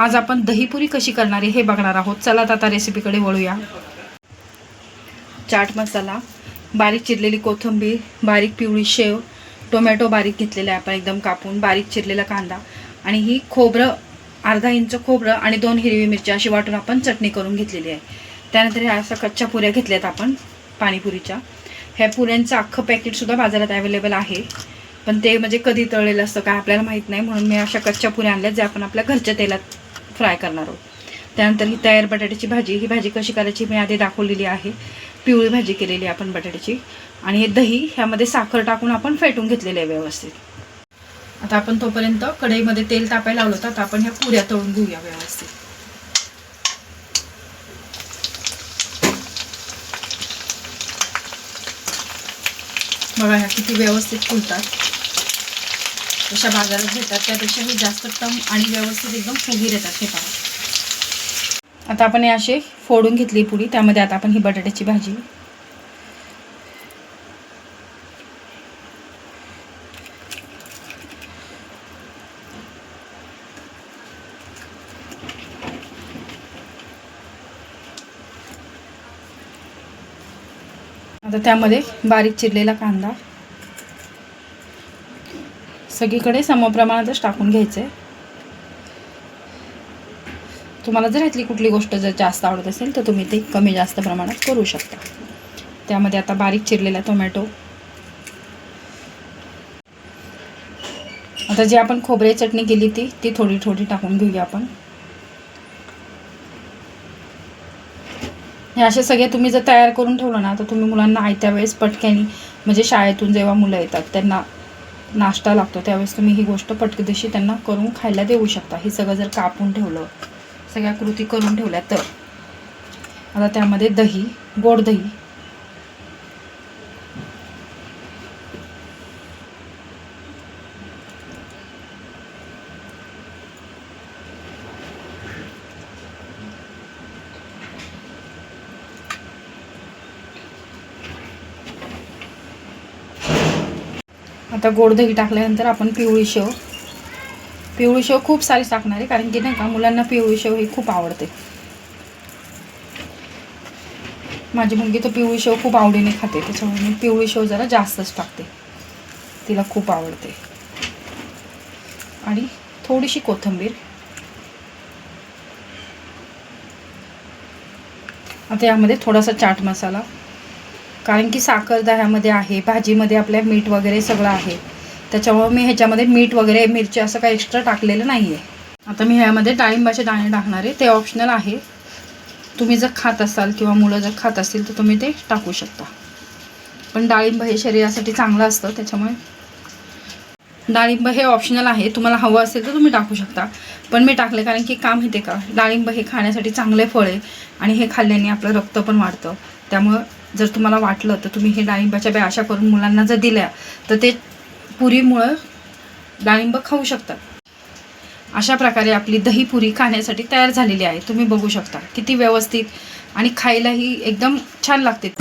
आज आपण दहीपुरी कशी करणार आहे हे बघणार आहोत। चला आता रेसिपीकडे वळूया। चाट मसाला, बारीक चिरलेली कोथिंबीर, बारीक पिवळी शेव, टोमॅटो बारीक घेतलेला आहे आपण एकदम कापून, बारीक चिरलेला कांदा आणि ही खोबरं, अर्धा इंच खोबरं आणि 2 हिरवी मिरची अशी वाटून आपण चटणी करून घेतलेली आहे। त्यानंतर ह्या अशा कच्च्या पुऱ्या घेतल्यात आपण पाणीपुरीच्या। ह्या पुऱ्यांचं अख्खं पॅकेटसुद्धा बाजारात अवेलेबल आहे, पण ते म्हणजे कधी तळलेलं असतं काय आपल्याला माहीत नाही, म्हणून मी अशा कच्च्या पुऱ्या आणल्या जे आपण आपल्या घरच्या तेलात फ्राय करणार आहोत। त्यानंतर ही तयार बटाट्याची भाजी, ही भाजी कशी करायची मी आधी दाखवलेली आहे। पिवळी भाजी केलेली आपण बटाट्याची आणि हे दही ह्यामध्ये साखर टाकून आपण फेटून घेतलेले आहे व्यवस्थित। आता आपण तोपर्यंत कढईमध्ये तेल तापायला लावलं होतं, आपण ह्या पुऱ्या तळून घेऊया व्यवस्थित। बघा ह्या किती व्यवस्थित फुलतात, जशा बाजारात भेटतात त्यापेक्षाही जास्त टम आणि व्यवस्थित एकदम फुगीर येतात हे पहा। आता आपण हे असे फोडून घेतली पुरी, त्यामध्ये आता आपण ही बटाट्याची भाजी, आता त्यामध्ये बारीक चिरलेला कांदा सगळीकडे समप्रमाणातच टाकून घ्यायचं आहे। तुम्हाला जर यातली कुठली गोष्ट जर जास्त आवडत असेल तर तुम्ही ते कमी जास्त प्रमाणात करू शकता। त्यामध्ये आता बारीक चिरलेला टोमॅटो, आता जी आपण खोबरे चटणी केली ती थोडी थोडी टाकून घेऊया आपण। हे असे सगळे तुम्ही जर तयार करून ठेवलं ना तर तुम्ही मुलांना आयत्या वेळेस पटक्यानी, म्हणजे शाळेतून जेव्हा मुलं येतात त्यांना नाश्ता लागतो त्यावेळेस तुम्ही ही गोष्ट पटकदशी त्यांना करून खायला देऊ शकता। हे सगळं जर कापून ठेवलं, सगळ्या कृती करून ठेवल्या तर। आता त्यामध्ये दही, गोड दही, आता गोड दही टाकल्यानंतर आपण पिवळी शेव खूप सारी टाकणार आहे, कारण की नाही का मुलांना पिवळी शेव ही खूप आवडते। माझी मुलगी तर पिवळी शेव खूप आवडीने खाते, त्याच्यामुळे मी पिवळी शेव जरा जास्तच टाकते, तिला खूप आवडते। आणि थोडीशी कोथिंबीर। आता यामध्ये थोडासा चाट मसाला, कारण की साखर दह्यामध्ये आहे, भाजीमध्ये आपल्या मीठ वगैरे सगळं आहे, त्याच्यामुळे मी ह्याच्यामध्ये मीठ वगैरे मिरची असं काही एक्स्ट्रा टाकलेलं नाही आहे। आता मी ह्यामध्ये डाळिंबाचे दाणे टाकणार आहे, ते ऑप्शनल आहे, तुम्ही जर खात असाल किंवा मुलं जर खात असतील तर तुम्ही ते टाकू शकता, पण डाळिंब हे शरीरासाठी चांगलं असतं त्याच्यामुळे डाळिंब हे ऑप्शनल आहे। तुम्हाला हवं असेल तर तुम्ही टाकू शकता, पण मी टाकले कारण की का माहिती आहे का, डाळिंब हे खाण्यासाठी चांगले फळ आहे आणि हे खाल्ल्याने आपलं रक्त पण वाढतं। त्यामुळं जर तुम्हाला वाटलं तर तुम्ही हे डाळिंबाच्या ब्या अशा करून मुलांना जर दिल्या तर ते पुरीमुळं डाळिंब खाऊ शकतात। अशा प्रकारे आपली दही पुरी खाण्यासाठी तयार झालेली आहे। तुम्ही बघू शकता किती व्यवस्थित आणि खायलाही एकदम छान लागते।